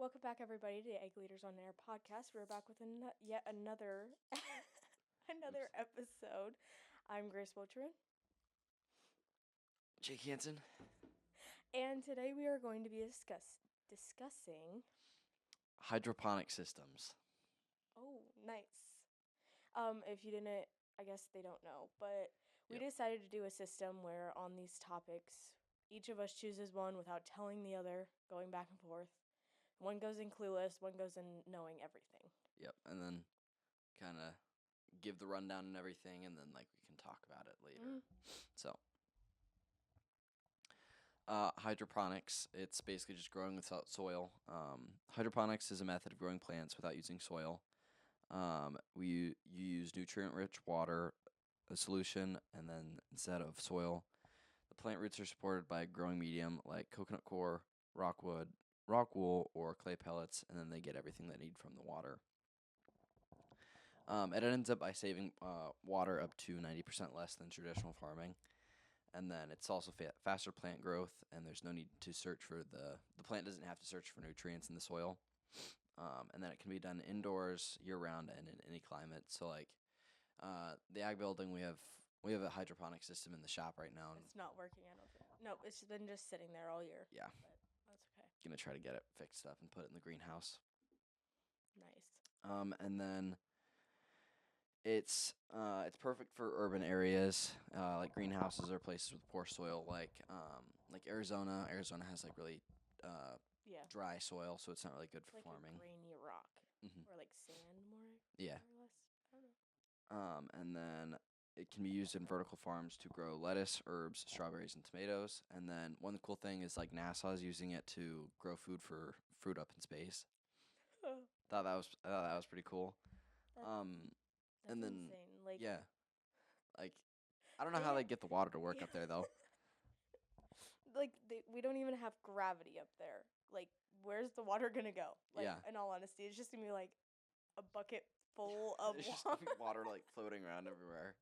Welcome back, everybody, to the Egg Leaders on Air podcast. We're back with yet another another episode. I'm Grace Wilcherin, Jake Hansen. and today we are going to be discussing. Hydroponic systems. Oh, nice. If you didn't, I guess they don't know, but we Yep. decided to do a system where on these topics, each of us chooses one without telling the other, going back and forth. One goes in clueless, one goes in knowing everything. Yep. And then kind of give the rundown and everything, and then we can talk about it later. So, hydroponics. It's basically just growing without soil. Hydroponics is a method of growing plants without using soil. You use nutrient-rich water, a solution, and then instead of soil, the plant roots are supported by a growing medium like coconut coir, rock wool, or clay pellets, and then they get everything they need from the water. It ends up by saving water up to 90% less than traditional farming. And then it's also faster plant growth, and there's no need to search for the plant doesn't have to search for nutrients in the soil. And then it can be done indoors, year round, and in any climate. So the ag building, we have a hydroponic system in the shop right now. It's not working, I don't think. No, it's been just sitting there all year. Yeah. But that's okay. Gonna try to get it fixed up and put it in the greenhouse. Nice. And then it's perfect for urban areas, like greenhouses or places with poor soil, like Arizona. Arizona has really Yeah. dry soil, so it's not really good for Like farming. a grainy rock. Mhm. Or like sand more. Yeah. More or less. I don't know. And then it can be used in vertical farms to grow lettuce, herbs, strawberries, and tomatoes. And then one cool thing is NASA is using it to grow fruit up in space. Thought that was pretty cool. That's and then insane. Like, yeah, I don't know how they get the water to work up there though. We don't even have gravity up there. Like, where's the water gonna go? Like, Yeah. in all honesty, it's just gonna be like a bucket full of There's just water. water floating around everywhere.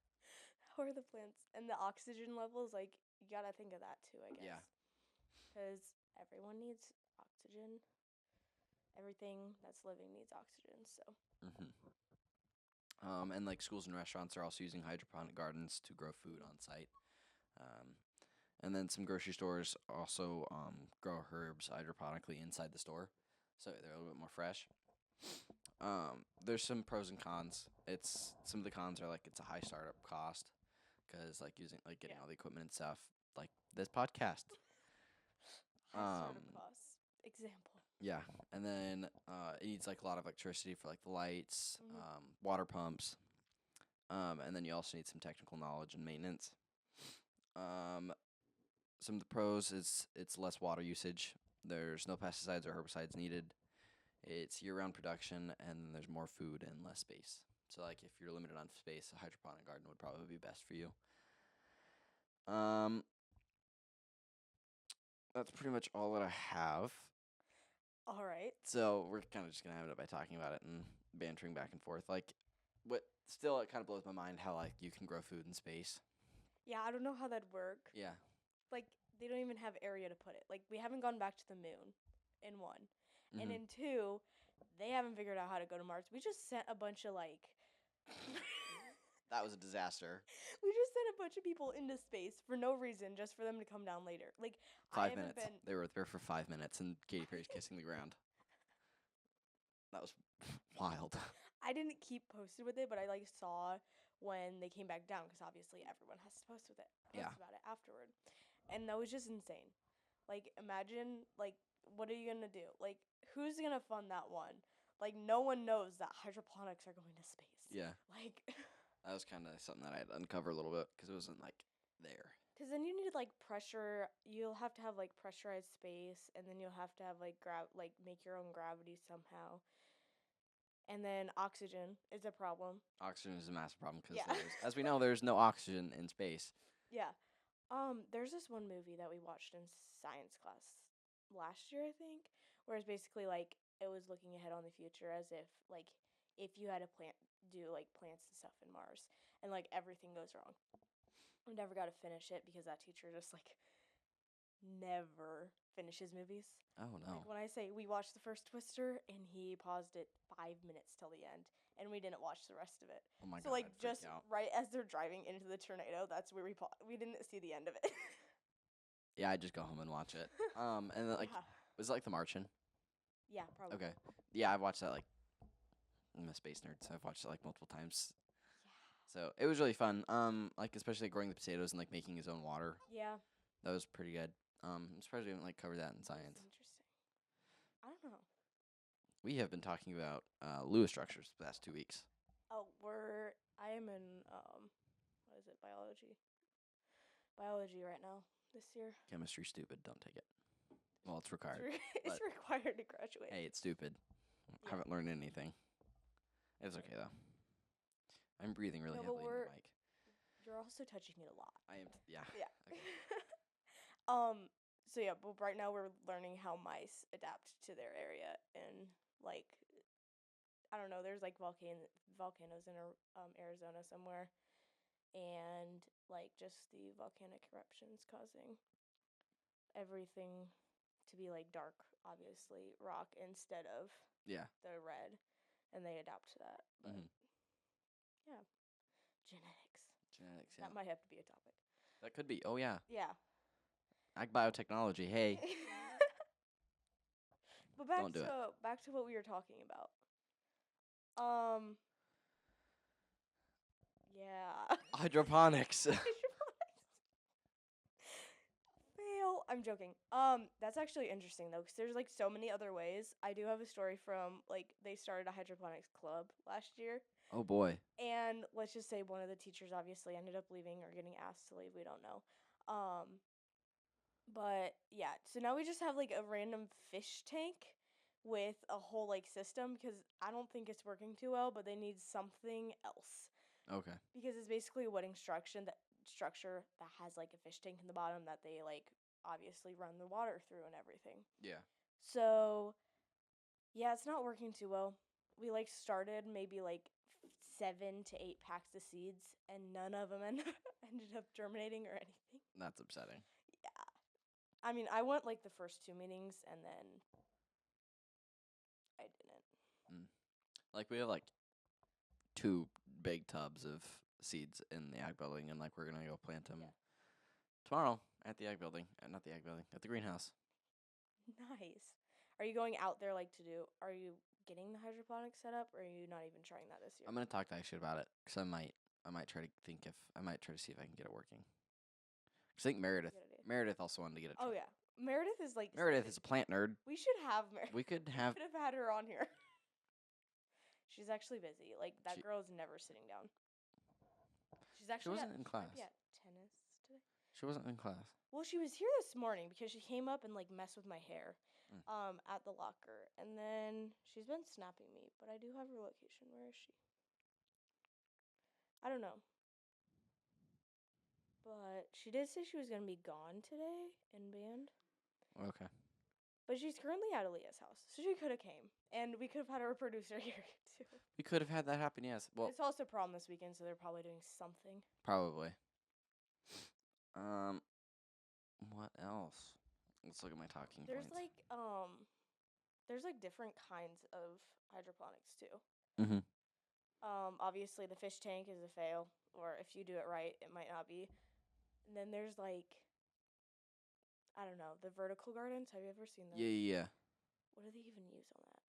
How are the plants and the oxygen levels? Like, you gotta think of that too, I guess. Yeah. Because everyone needs oxygen. Everything that's living needs oxygen. So. And schools and restaurants are also using hydroponic gardens to grow food on site. And then some grocery stores also grow herbs hydroponically inside the store, so they're a little bit more fresh. There's some pros and cons. Some of the cons are it's a high startup cost because getting all the equipment and stuff, like this podcast. High startup costs. Example. Yeah, and then it needs a lot of electricity for the lights, water pumps, and then you also need some technical knowledge and maintenance. Some of the pros is it's less water usage. There's no pesticides or herbicides needed. It's year-round production, and there's more food and less space. So if you're limited on space, a hydroponic garden would probably be best for you. That's pretty much all that I have. All right. So we're kind of just gonna have it by talking about it and bantering back and forth. Still, it kind of blows my mind how you can grow food in space. Yeah, I don't know how that'd work. Yeah. They don't even have area to put it. We haven't gone back to the moon, in one. Mm-hmm. And in two, they haven't figured out how to go to Mars. We just sent a bunch of That was a disaster. We just sent a bunch of people into space for no reason, just for them to come down later. 5 minutes. They were there for 5 minutes, and Katy Perry's kissing the ground. That was wild. I didn't keep posted with it, but I saw when they came back down, because obviously everyone has to post about it afterward. And that was just insane. Imagine, what are you gonna do? Who's gonna fund that one? No one knows that hydroponics are going to space. Yeah. That was kind of something that I had to uncover a little bit, because it wasn't, there. Because then you need, pressure. You'll have to have, pressurized space, and then you'll have to have, make your own gravity somehow. And then oxygen is a problem. Oxygen is a massive problem because, as we know, there's no oxygen in space. Yeah. There's this one movie that we watched in science class last year, I think, where it's basically it was looking ahead on the future as if if you had a do plants and stuff in Mars and everything goes wrong. I never got to finish it because that teacher just never finishes movies. Oh no. Like when I say we watched the first Twister and he paused it 5 minutes till the end, and we didn't watch the rest of it. Oh my So god. like I'd freak just out. right as they're driving into the tornado, that's where we didn't see the end of it. Yeah, I'd just go home and watch it. And then, like, Yeah. was it like The Martian? Yeah, probably. Okay. Yeah, I've watched that like. I'm a space nerd, so I've watched it like multiple times. Yeah. So it was really fun. Like especially growing the potatoes and like making his own water. Yeah. That was pretty good. I'm surprised we haven't like covered that in That's science. interesting. I don't know. We have been talking about Lewis structures the past 2 weeks. Oh, I am in what is it, biology? Biology right now this year. Chemistry stupid. Don't take it. Well, it's required. It's but required to graduate. hey, it's stupid. Yeah. Haven't learned anything. It's okay though. I'm breathing really No, but heavily into the mic. You're also touching it a lot. I am. Yeah. Yeah. Okay. So yeah, but right now we're learning how mice adapt to their area, and like, I don't know, there's like volcanoes in Arizona somewhere, and like just the volcanic eruptions causing everything to be like dark, obviously rock instead of Yeah. the red, and they adapt to that. But yeah, genetics. Genetics. Yeah. That might have to be a topic. That could be. Oh yeah. Yeah. Ag biotechnology. Hey. But Don't do it. back to what we were talking about. Yeah. Hydroponics. Fail. I'm joking. That's actually interesting though, because there's like so many other ways. I do have a story from like they started a hydroponics club last year, Oh boy. and let's just say one of the teachers obviously ended up leaving or getting asked to leave. We don't know. But yeah, so now we just have like a random fish tank with a whole like system, because I don't think it's working too well, but they need something else. Okay. Because it's basically a wedding structure that has like a fish tank in the bottom that they like obviously run the water through and everything. Yeah. So yeah, it's not working too well. We like started maybe like 7 to 8 packs of seeds, and none of them ended up germinating or anything. That's upsetting. Yeah. I mean, I went like the first 2 meetings, and then I didn't. Like we have like 2 big tubs of seeds in the ag building, and like we're gonna go plant them tomorrow at the ag building. Not the ag building, at the greenhouse. Nice. Are you going out there are you getting the hydroponics set up, or are you not even trying that this year? I'm gonna talk to Aisha about it, cause I might try to see if I can get it working. Cause I think Meredith also wanted to get it. Oh yeah, Meredith is like Meredith is a plant nerd. We should have Meredith. We could have had her on here. She's actually busy. Like that girl is never sitting down. She's actually. She wasn't in class. Yeah, tennis today. She wasn't in class. Well, she was here this morning because she came up and like messed with my hair, at the locker, and then she's been snapping me. But I do have her location. Where is she? I don't know. But she did say she was gonna be gone today in band. Okay. But she's currently at Aaliyah's house, so she could have came, and we could have had our producer here too. We could have had that happen. Yes. Well, it's also prom this weekend, so they're probably doing something. Probably. What else? Let's look at my talking There's points. there's like different kinds of hydroponics too. Mhm. Obviously the fish tank is a fail, or if you do it right, it might not be. And then there's like, I don't know, the vertical gardens. Have you ever seen those? Yeah. What do they even use on that?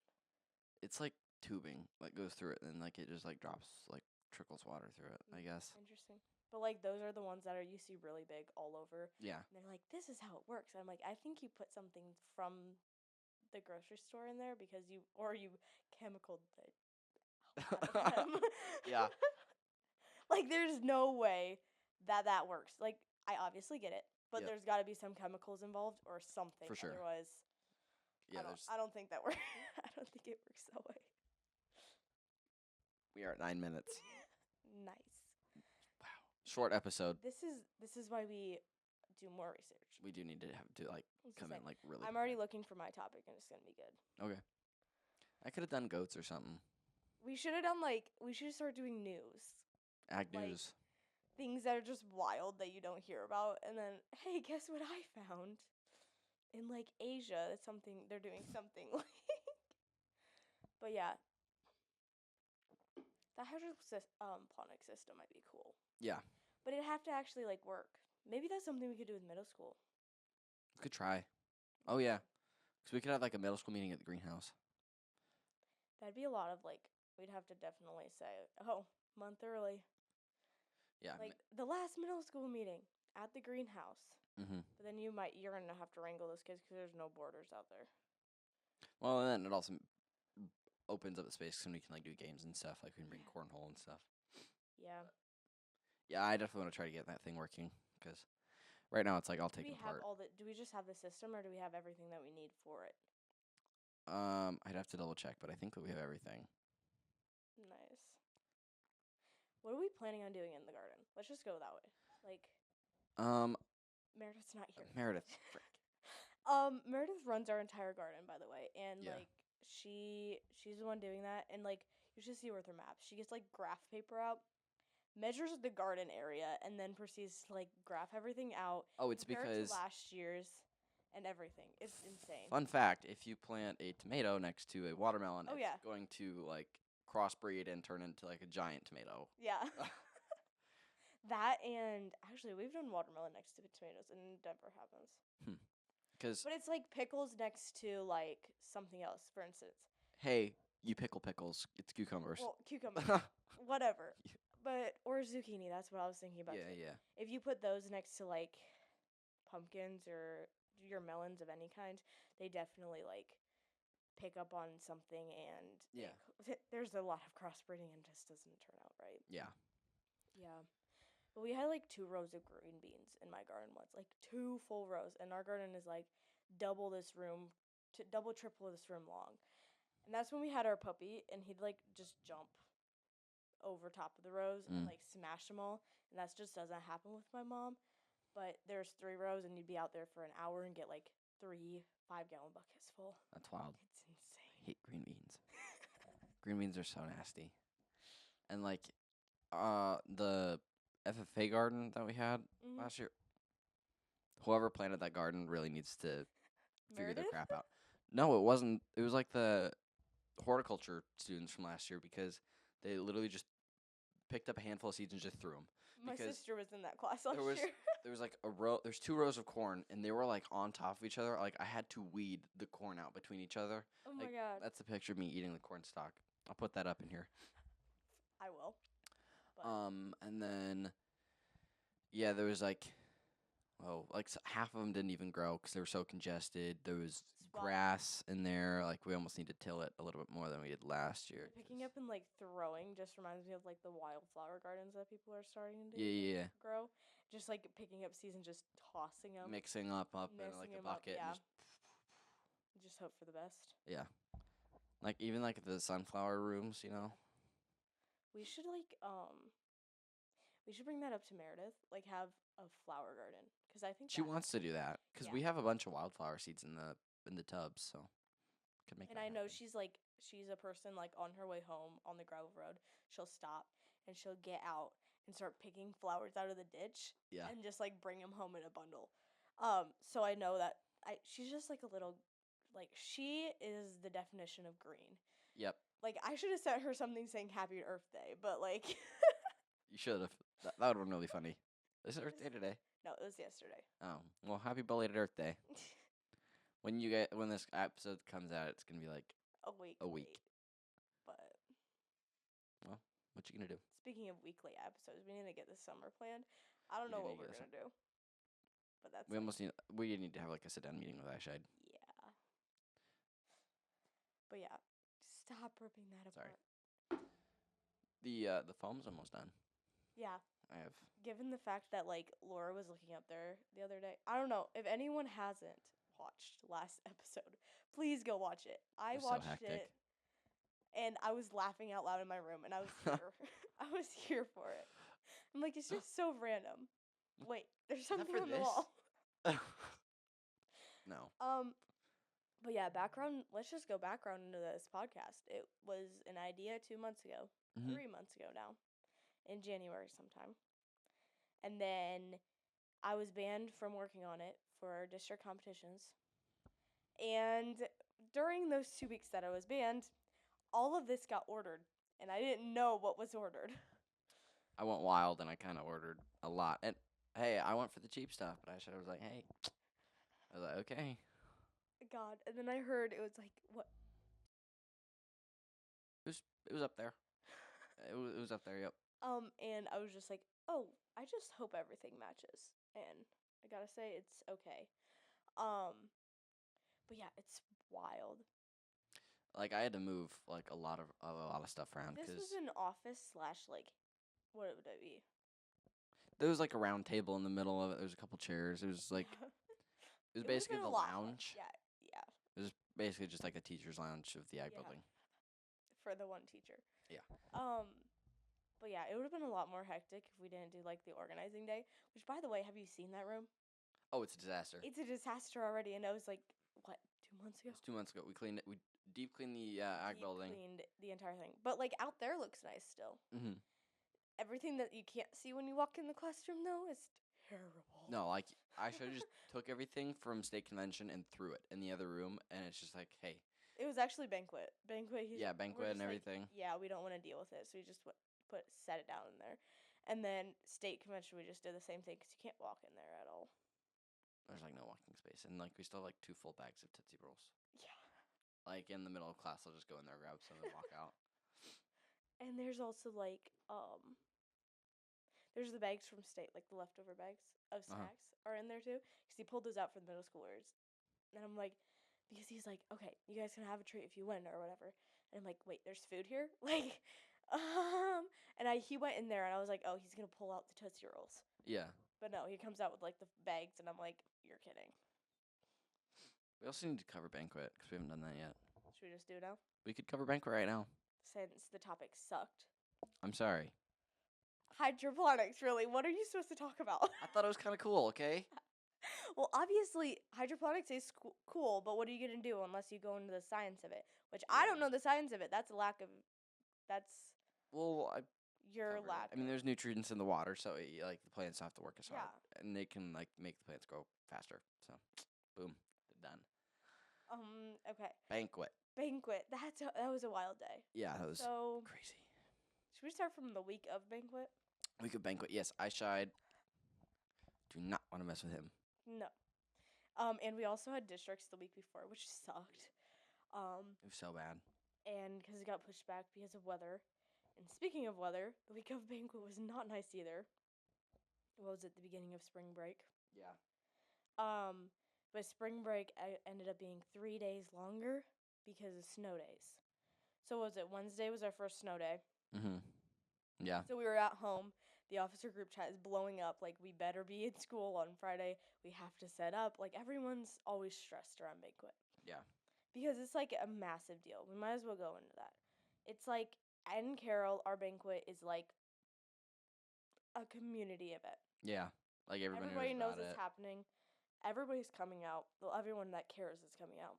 It's like tubing, like goes through it, and like it just like drops, like trickles water through it. I guess. Interesting. But like those are the ones that you see really big all over. Yeah. And they're like, this is how it works. And I'm like, I think you put something from the grocery store in there because you chemicaled the hell out of them. Yeah. Like there's no way that works. Like I obviously get it, but there's got to be some chemicals involved or something. For sure. Otherwise, yeah, I don't think that works. I don't think it works that way. We are at 9 minutes. Nice. Wow. Short episode. This is why we do more research. We do need to come in like really. I'm already looking for my topic, and it's gonna be good. Okay. I could have done goats or something. We should have we should start doing news. Ag news. Things that are just wild that you don't hear about, and then, hey, guess what I found? in like Asia, it's something they're doing something like. But yeah, the hydroponic system might be cool. Yeah. But it'd have to actually like work. Maybe that's something we could do with middle school. We could try. Oh yeah, because we could have like a middle school meeting at the greenhouse. That'd be a lot of like. We'd have to definitely say, "Oh, month early." Yeah. Like the last middle school meeting at the greenhouse. Mm-hmm. But then you're gonna have to wrangle those kids because there's no borders out there. Well, and then it also opens up the space so we can like do games and stuff. Like we can bring cornhole and stuff. Yeah. Yeah, I definitely want to try to get that thing working because right now it's like all taken apart. Do we just have the system or do we have everything that we need for it? I'd have to double check, but I think that we have everything. Nice. What are we planning on doing in the garden? Let's just go that way. Like, Meredith's not here. Meredith. Meredith runs our entire garden, by the way, and Yeah. like she's the one doing that, and like you should see her with her maps. She gets like graph paper out, measures the garden area, and then proceeds to like graph everything out. Oh, it's compare it because to last year's and everything. It's insane. Fun fact: if you plant a tomato next to a watermelon, Oh, it's yeah. going to like crossbreed and turn into like a giant tomato. Yeah. That and actually we've done watermelon next to tomatoes and it never happens. But it's like pickles next to like something else, for instance. Hey, you pickle pickles. It's cucumbers. Well, cucumbers. Whatever. But or zucchini, that's what I was thinking about. Yeah. If you put those next to like pumpkins or your melons of any kind, they definitely like pick up on something and there's a lot of crossbreeding and just doesn't turn out right. Yeah. Yeah. But we had like 2 rows of green beans in my garden once, like 2 full rows, and our garden is like double, triple this room long. And that's when we had our puppy, and he'd like just jump over top of the rows and like smash them all, and that just doesn't happen with my mom. But there's 3 rows, and you'd be out there for an hour and get like 3 5-gallon buckets full. That's wild. It's insane. I hate green beans. Green beans are so nasty. And like the FFA garden that we had last year, whoever planted that garden really needs to figure their crap out. No, it wasn't. It was like the horticulture students from last year because they literally just picked up a handful of seeds and just threw them. My sister was in that class last year. There was like a row. There's 2 rows of corn, and they were like on top of each other. Like I had to weed the corn out between each other. Oh my god! That's a picture of me eating the corn stalk. I'll put that up in here. I will. But. And then, yeah, there was like, half of them didn't even grow because they were so congested. There was grass in there. Like we almost need to till it a little bit more than we did last year. Picking up and like throwing just reminds me of like the wildflower gardens that people are starting to grow. Just like picking up seeds and just tossing them, mixing up in like a bucket. Yeah. And just hope for the best. Yeah. Like even like the sunflower rooms, you know. We should bring that up to Meredith. Like have a flower garden because I think she wants to do that because we have a bunch of wildflower seeds in the tubs, so could make. And I know she's a person like on her way home on the gravel road. She'll stop and she'll get out and start picking flowers out of the ditch. Yeah. And just like bring them home in a bundle. So I know that she's just like a little, like she is the definition of green. Yep. Like I should have sent her something saying Happy Earth Day, but like. You should have. That would have been really funny. Is it Earth Day today? No, it was yesterday. Oh well, happy belated Earth Day. When this episode comes out, it's gonna be like a week. Late. But. Well, what you gonna do? Speaking of weekly episodes, we need to get this summer planned. I don't know what we're gonna do. But that's. We need to have like a sit down meeting with Ashide. Yeah. But yeah, stop ripping that apart. The foam's almost done. Yeah. I have. Given the fact that like Laura was looking up there the other day, I don't know if anyone hasn't watched last episode. Please go watch it. I watched it, and I was laughing out loud in my room, and I was here. I was here for it. I'm like, it's just so random. Wait, there's something on the wall. No. But yeah, background. Let's just go background into this podcast. It was an idea 2 months ago, 3 months ago now, in January sometime, and then I was banned from working on it for district competitions. And during those 2 weeks that I was banned, all of this got ordered, and I didn't know what was ordered. I went wild, and I kind of ordered a lot. And hey, I went for the cheap stuff, but I was like, hey, I was like, okay. God, and then I heard it was like, what? It was up there. It was up there. Yep. And I was just like, oh, I just hope everything matches, and I gotta say it's okay. But yeah, it's wild. Like, I had to move like a lot of stuff around This because was an office / like, what would it be? there was like a round table in the middle of it. There was a couple chairs. It was like it was It would've basically been the a lot more. lounge. Yeah, It was basically just like a teacher's lounge of the ag Yeah. building. for the one teacher. Yeah. But yeah, it would have been a lot more hectic if we didn't do like the organizing day. Which, by the way, have you seen that room? Oh, it's a disaster. It's a disaster already, and it was like what 2 months ago. It was 2 months ago. We cleaned it. We deep cleaned the ag building. Cleaned the entire thing, but like out there looks nice still. Mm-hmm. Everything that you can't see when you walk in the classroom though is terrible. No, like I should have just took everything from state convention and threw it in the other room, and it's just like, hey. It was actually banquet. Banquet And everything. Yeah, we don't want to deal with it, so we just set it down in there. And then state convention, we just did the same thing because you can't walk in there at all. There's like no walking space, and like we still have like 2 full bags of Tootsie Rolls. Yeah. Like in the middle of class, I'll just go in there, grab some, and walk out. And there's also like there's the bags from state, like the leftover bags of snacks are in there too, because he pulled those out for the middle schoolers. And I'm like, because he's like, okay, you guys can have a treat if you win or whatever. And I'm like, wait, there's food here? Like, and he went in there and I was like, oh, he's going to pull out the Tootsie Rolls. Yeah. But no, he comes out with like the bags and I'm like, you're kidding. We also need to cover banquet because we haven't done that yet. Should we just do it now? We could cover banquet right now. Since the topic sucked. I'm sorry. Hydroponics, really? What are you supposed to talk about? I thought it was kind of cool, okay? Well, obviously, hydroponics is cool, but what are you going to do unless you go into the science of it? Which I don't know the science of it. That's Well, your lack. I mean, there's nutrients in the water, so like the plants don't have to work as hard, Yeah. and they can like make the plants grow faster. So, boom, done. Okay. Banquet. That was a wild day. Yeah, that was so crazy. Should we start from the week of banquet? Week of banquet. Yes, I shied. Do not want to mess with him. No. And we also had districts the week before, which sucked. It was so bad. And because it got pushed back because of weather. And speaking of weather, the week of banquet was not nice either. What was it, the beginning of spring break? Yeah. But spring break ended up being 3 days longer because of snow days. So what was it? Wednesday was our first snow day. Mm-hmm. Yeah. So we were at home. The officer group chat is blowing up. Like, we better be in school on Friday. We have to set up. Like, everyone's always stressed around banquet. Yeah. Because it's, like, a massive deal. We might as well go into that. It's, like, in Carroll, our banquet is, like, a community event. Yeah. Like, everybody knows it's happening. Everybody's coming out. Well, everyone that cares is coming out.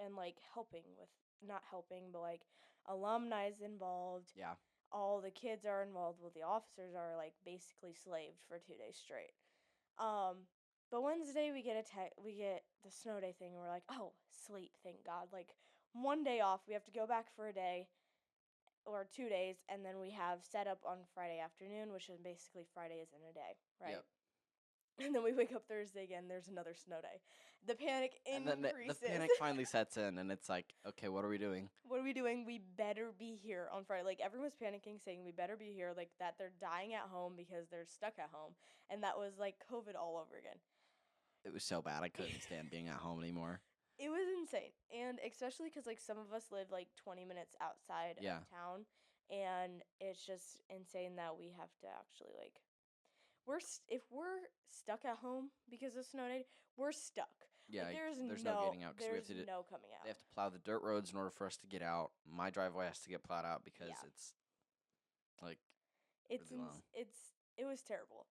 And, like, helping with, not helping, but, like, alumni is involved. Yeah. All the kids are involved. Well, the officers are, like, basically slaved for 2 days straight. But Wednesday we get the snow day thing, and we're like, oh, sleep, thank God. Like, 1 day off. We have to go back for a day or 2 days, and then we have set up on Friday afternoon, which is basically Friday is in a day, right? Yep. And then we wake up Thursday again, there's another snow day. The panic increases. And then the panic finally sets in, and it's like, okay, what are we doing? What are we doing? We better be here on Friday. Like, everyone's panicking, saying we better be here, like, that they're dying at home because they're stuck at home. And that was, like, COVID all over again. It was so bad. I couldn't stand being at home anymore. It was insane. And especially because, like, some of us live, like, 20 minutes outside of town. And it's just insane that we have to actually, like, if we're stuck at home because of snow day, we're stuck. Yeah, like, there's no getting out. There's no coming out. They have to plow the dirt roads in order for us to get out. My driveway has to get plowed out because it's like really long. It was terrible,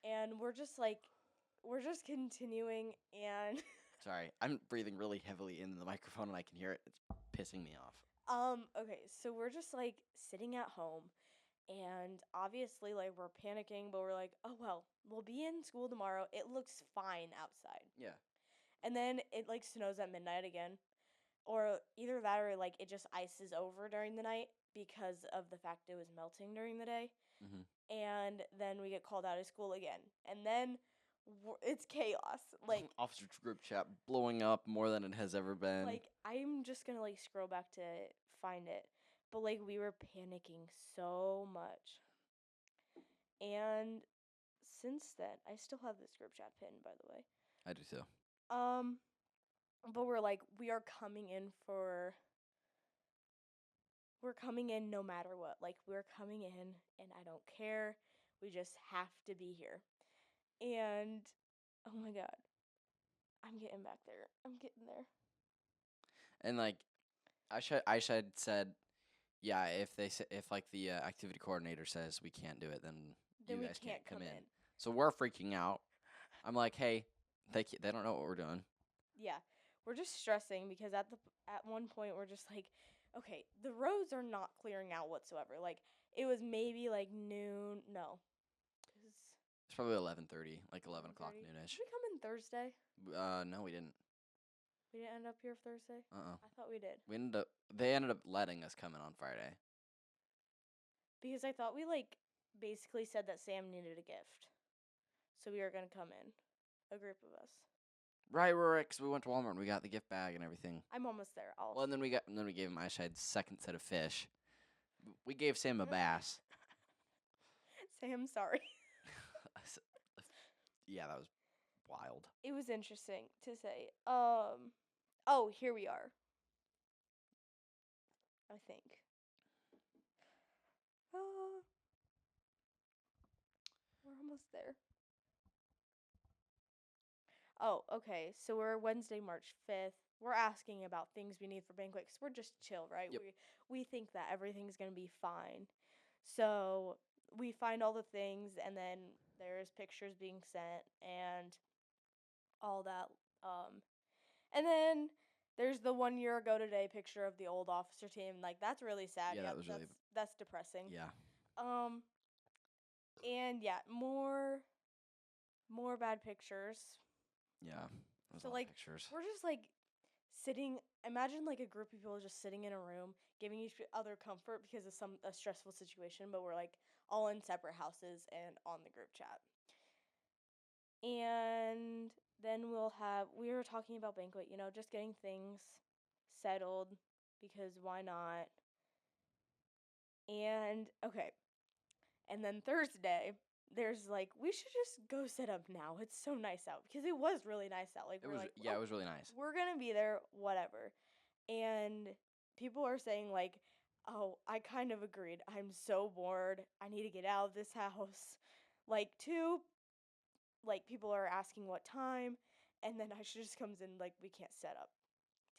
and we're just continuing. And sorry, I'm breathing really heavily into the microphone, and I can hear it. It's pissing me off. Okay, so we're just like sitting at home. And obviously, like, we're panicking, but we're like, oh, well, we'll be in school tomorrow. It looks fine outside. Yeah. And then it, like, snows at midnight again. Or either that or, like, it just ices over during the night because of the fact it was melting during the day. Mm-hmm. And then we get called out of school again. And then it's chaos. Like, Officer group chat blowing up more than it has ever been. like, I'm just gonna, like, scroll back to find it. But, like, we were panicking so much. And since then, I still have this group chat pin, by the way. I do too. But we're like, we're coming in no matter what. Like, we're coming in, and I don't care. We just have to be here. And, oh my God, I'm getting back there. I'm getting there. And like, I should said, yeah. If like the activity coordinator says we can't do it, then you we guys can't come come in. in. So we're freaking out. I'm like, hey, they don't know what we're doing. Yeah, we're just stressing because at one point we're just like, okay, the roads are not clearing out whatsoever. Like, it was maybe like noon. No, it was It's probably 11:30, like 11 o'clock 11:30. noonish. Did we come in Thursday? No, we didn't. We didn't end up here Thursday? I thought we did. They ended up letting us come in on Friday. Because I thought we, like, basically said that Sam needed a gift. So we were going to come in. A group of us. Right, because we went to Walmart and we got the gift bag and everything. I'm almost there. Well, and then we gave him Eyeshide's second set of fish. We gave Sam a bass. Sam, sorry. Yeah, that was wild. It was interesting to say. Oh, here we are. I think. We're almost there. Oh, okay. So we're Wednesday, March 5th. We're asking about things we need for banquet because we're just chill, right? Yep. We think that everything's going to be fine. So we find all the things, and then there's pictures being sent and all that. And then there's the 1 year ago today picture of the old officer team. Like, that's really sad. Yeah, that was really... That's depressing. Yeah. And yeah, more bad pictures. Yeah. So, like, pictures. we're just, like, sitting. Imagine, like, a group of people just sitting in a room, giving each other comfort because of a stressful situation, but we're, like, all in separate houses and on the group chat. And then we were talking about banquet, just getting things settled because why not? And, okay. And then Thursday, there's like, we should just go set up now. It's so nice out because it was really nice out. Like, it was really nice. We're gonna be there, whatever. And people are saying like, oh, I kind of agreed. I'm so bored. I need to get out of this house. Like, people are asking what time, and then Aisha just comes in like, we can't set up.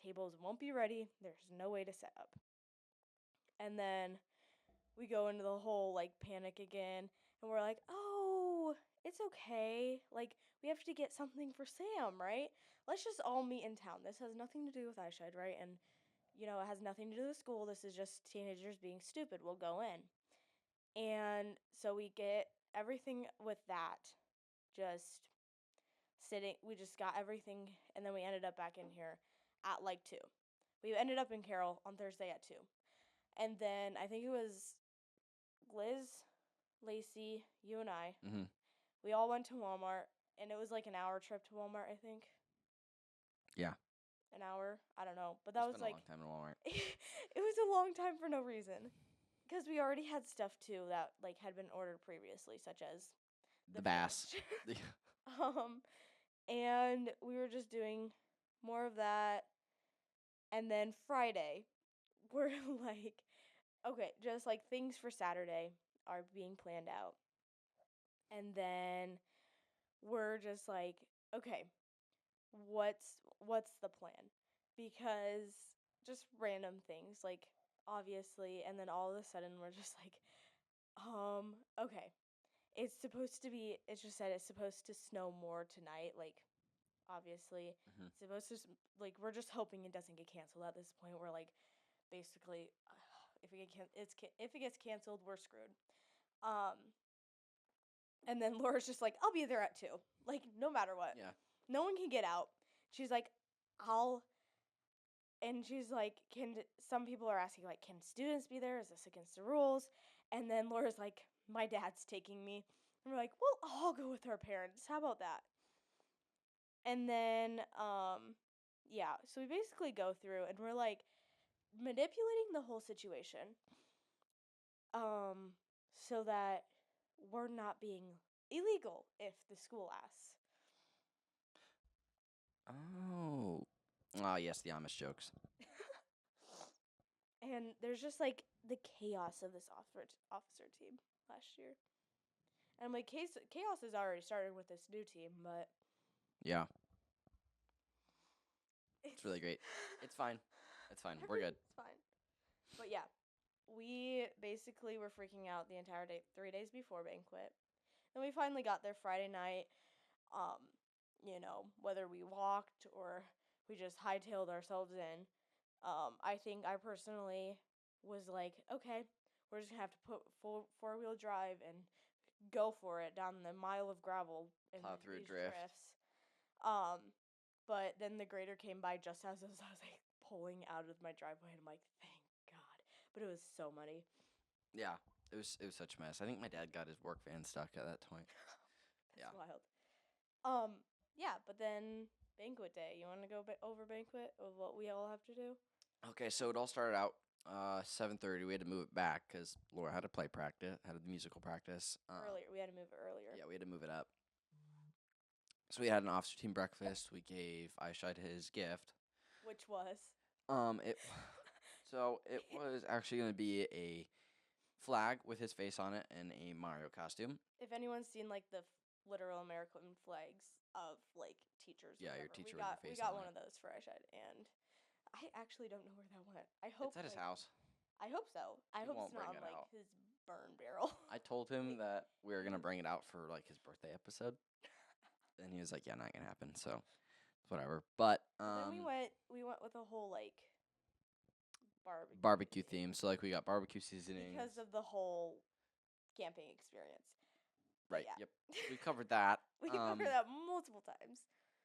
Tables won't be ready. There's no way to set up. And then we go into the whole, like, panic again, and we're like, oh, it's okay. Like, we have to get something for Sam, right? Let's just all meet in town. This has nothing to do with Eyeshide, right? And, it has nothing to do with school. This is just teenagers being stupid. We'll go in. And so we get everything with that. Just sitting. We just got everything, and then we ended up back in here at, like, 2. We ended up in Carroll on Thursday at 2. And then I think it was Liz, Lacey, you and I, we all went to Walmart, and it was like an hour trip to Walmart, I think. Yeah. An hour? I don't know. But that was like... a long time in Walmart. It was a long time for no reason. Because we already had stuff, too, that, like, had been ordered previously, such as... The bass. And we were just doing more of that. And then Friday, we're like... Okay, just, like, things for Saturday are being planned out. And then we're just like, okay, what's the plan? Because just random things, like, obviously, and then all of a sudden we're just like, okay. It's supposed to snow more tonight, like, obviously. It's supposed to, like, we're just hoping it doesn't get canceled at this point. We're like, basically, if it gets canceled, we're screwed. And then Laura's just like, I'll be there at 2. Like, no matter what. Yeah. No one can get out. she's like, she's like, some people are asking, like, can students be there? Is this against the rules? And then Laura's like, my dad's taking me. And we're like, we'll all go with our parents. How about that? And then, yeah, so we basically go through and we're like manipulating the whole situation, so that we're not being illegal if the school asks. Oh. Ah, yes, the Amish jokes. And there's just like the chaos of this officer team last year. And I'm like, chaos has already started with this new team, but Yeah. It's really great. It's fine. It's fine. We're good. It's fine. But yeah, we basically were freaking out the entire day, 3 days before banquet. Then we finally got there Friday night. Whether we walked or we just hightailed ourselves in. I think I personally was like, okay, we're just gonna have to put four-wheel drive and go for it down the mile of gravel and Plow through a these drift. drifts. But then the grader came by just as I was like pulling out of my driveway, and I'm like, thank God. But it was so muddy. Yeah, it was such a mess. I think my dad got his work van stuck at that point. That's wild. Yeah, but then banquet day. You want to go over banquet of what we all have to do? Okay, so it all started out 7:30. We had to move it back because Laura had a play practice, had a musical practice. Earlier, we had to move it earlier. Yeah, we had to move it up. So we had an officer team breakfast. We gave Eyeshide his gift, which was it. So it was actually going to be a flag with his face on it and a Mario costume. If anyone's seen like the literal American flags of like teachers, yeah, whatever, your teacher we got with your face we got on one it. of those for Eyeshide, and I actually don't know where that went. I hope it's at his house. I hope so. I hope it's not on like his burn barrel. I told him that we were gonna bring it out for like his birthday episode, and he was like, "Yeah, not gonna happen." So, whatever. But then we went with a whole like barbecue theme. So like we got barbecue seasoning because of the whole camping experience. Right. Yeah. Yep. We covered that. We covered that multiple times.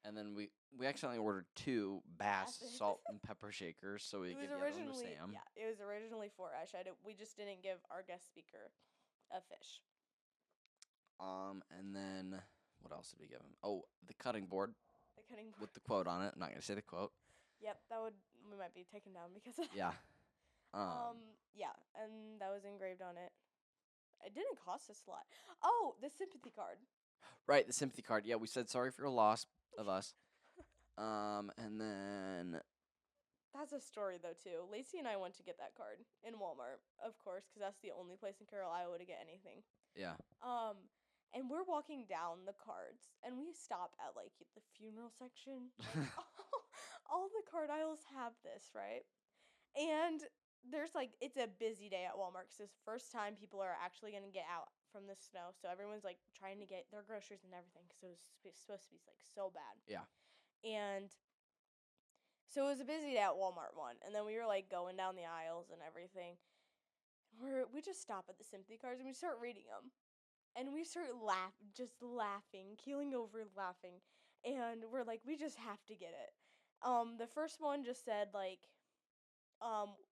And then we accidentally ordered 2 Bass salt and pepper shakers, so we gave the other one to Sam. Yeah, it was originally for Eyeshide. We just didn't give our guest speaker a fish. And then what else did we give him? Oh, the cutting board. The cutting board with the quote on it. I'm not gonna say the quote. Yep, we might be taken down because of that. Yeah. Yeah, and that was engraved on it. It didn't cost us a lot. Oh, the sympathy card. Right, the sympathy card. Yeah, we said sorry for your loss of us. And then that's a story though too. Lacey and I went to get that card in Walmart, of course, because that's the only place in Carroll, Iowa to get anything. Yeah. And we're walking down the cards, and we stop at like the funeral section. Like, all the card aisles have this, right? And there's like, it's a busy day at Walmart because it's the first time people are actually going to get out from the snow. So everyone's like trying to get their groceries and everything because it was supposed to be like so bad. Yeah. And so it was a busy day at Walmart one. And then we were like going down the aisles and everything. We just stop at the sympathy cards and we start reading them. And we start laughing, keeling over laughing. And we're like, we just have to get it. The first one just said like,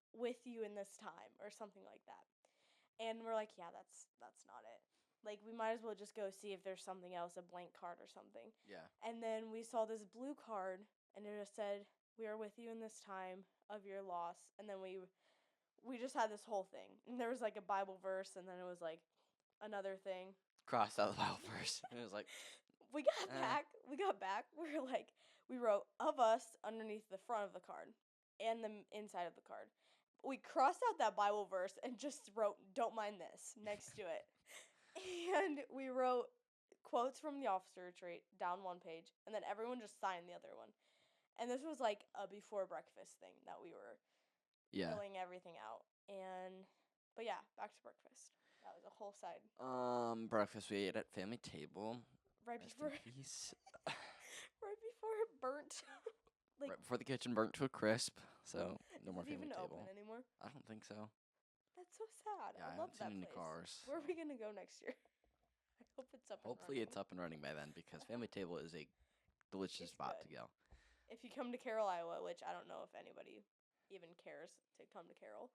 with you in this time or something like that. And we're like, yeah, that's not it. Like, we might as well just go see if there's something else, a blank card or something. Yeah. And then we saw this blue card, and it just said, we are with you in this time of your loss. And then we just had this whole thing. And there was, like, a Bible verse, and then it was, like, another thing. Crossed out the Bible verse. It was like... We got back. We were like, we wrote, of us, underneath the front of the card and the inside of the card. We crossed out that Bible verse and just wrote, don't mind this, next to it. And we wrote quotes from the officer retreat down one page, and then everyone just signed the other one. And this was like a before breakfast thing that we were filling everything out. But yeah, back to breakfast. That was a whole side. Breakfast we ate at family table. Right before it burnt. Right before the kitchen burnt to a crisp. So no more family table. Is it even open anymore? I don't think so. That's so sad. Yeah, I love haven't seen that any place. cars. Where are we gonna go next year? I hope it's up. Hopefully it's up and running by then because family table is a delicious spot to go. if you come to Carroll, Iowa, which I don't know if anybody even cares to come to Carroll,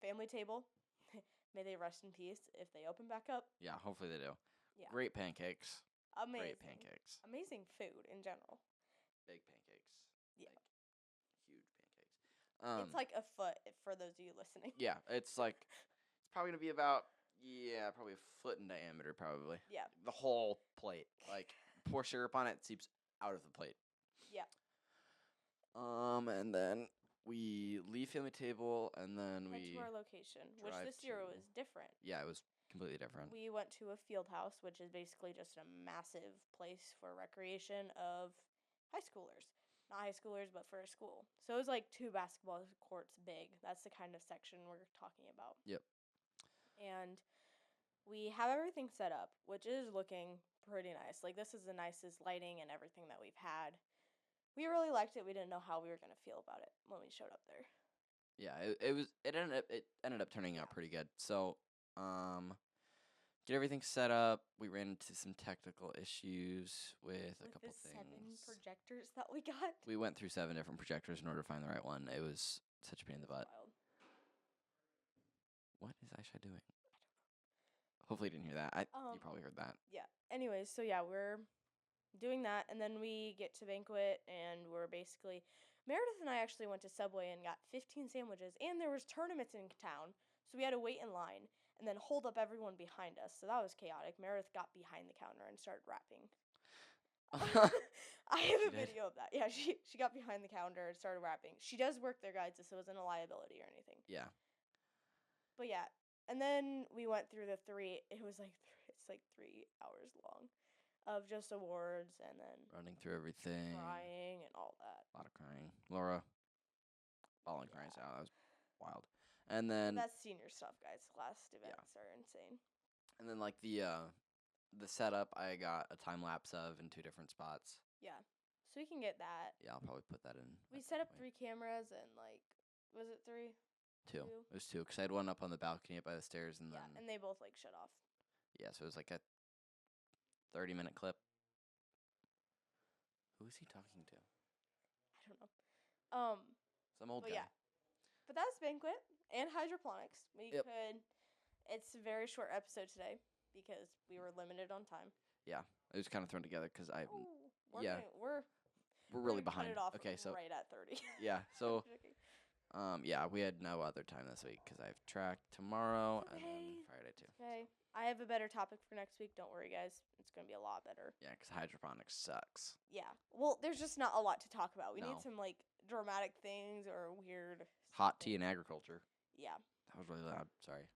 family table. May they rest in peace if they open back up. Yeah, hopefully they do. Yeah. Great pancakes. Amazing. Great pancakes. Amazing food in general. Big pancakes. Yeah. Like, huge pancakes. It's like a foot for those of you listening. Yeah, it's like it's probably gonna be about probably a foot in diameter, probably. Yeah. The whole plate. Like pour syrup on it, seeps out of the plate. Yeah. And then we leave family table, and then Head we to our location, which this year was different. Yeah, it was completely different. We went to a field house, which is basically just a massive place for recreation of high schoolers. Not high schoolers, but for a school. So it was like 2 basketball courts big. That's the kind of section we're talking about. Yep. And we have everything set up, which is looking pretty nice. Like, this is the nicest lighting and everything that we've had. We really liked it. We didn't know how we were going to feel about it when we showed up there. Yeah, it ended up turning out pretty good. So, get everything set up. We ran into some technical issues with a couple the things. 7 projectors that we got. We went through 7 different projectors in order to find the right one. It was such a pain in the butt. Wild. What is Aisha doing? Hopefully you didn't hear that. You probably heard that. Yeah. Anyways, so yeah, we're doing that, and then we get to Banquet, and we're basically Meredith and I actually went to Subway and got 15 sandwiches, and there was tournaments in town, so we had to wait in line and then hold up everyone behind us. So that was chaotic. Meredith got behind the counter and started rapping. I have a video of that. Yeah, she got behind the counter and started rapping. She does work there, guys, so it wasn't a liability or anything. Yeah. But yeah, and then we went through the 3. It was like it's like 3 hours long of just awards, and then running through everything, crying and all that. A lot of crying. Laura bawling cries out. That was wild. And then that's senior stuff, guys. Last events are insane. And then like the setup, I got a time lapse of in 2 different spots. Yeah, so we can get that. Yeah, I'll probably put that in. We set up 3 cameras and like, was it 3? 2. It was 2 because I had one up on the balcony up by the stairs, and then and they both like shut off. Yeah, so it was like a 30-minute clip. Who is he talking to? I don't know. Some old guy. Yeah. But that's Banquet and hydroponics. It's a very short episode today because we were limited on time. Yeah, it was kind of thrown together because we're really behind. Cut it off okay, so right at 30. Yeah, so we had no other time this week because I have track tomorrow and then Friday too. Okay. I have a better topic for next week. Don't worry, guys. It's going to be a lot better. Yeah, because hydroponics sucks. Yeah. Well, there's just not a lot to talk about. We need some, like, dramatic things or weird hot tea in agriculture. Yeah. That was really loud. Sorry.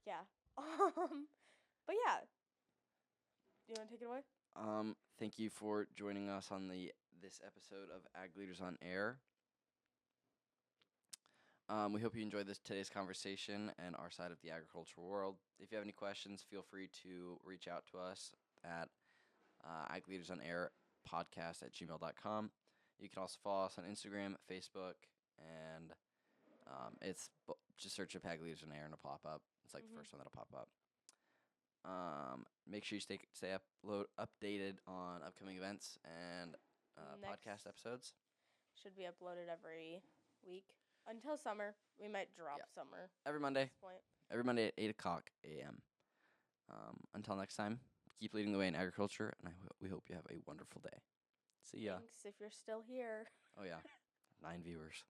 Yeah. But yeah. Do you want to take it away? Thank you for joining us on this episode of Ag Leaders on Air. We hope you enjoyed today's conversation and our side of the agricultural world. If you have any questions, feel free to reach out to us at agleadersonairpodcast@gmail.com. You can also follow us on Instagram, Facebook, and just search up Ag Leaders on Air and it'll pop up. It's like the first one that'll pop up. Make sure you stay updated on upcoming events and podcast episodes. Should be uploaded every week. Until summer. We might drop summer. Every Monday. At this point. Every Monday at 8 o'clock a.m. Until next time, keep leading the way in agriculture, and we hope you have a wonderful day. See ya. Thanks if you're still here. Oh, yeah. 9 viewers.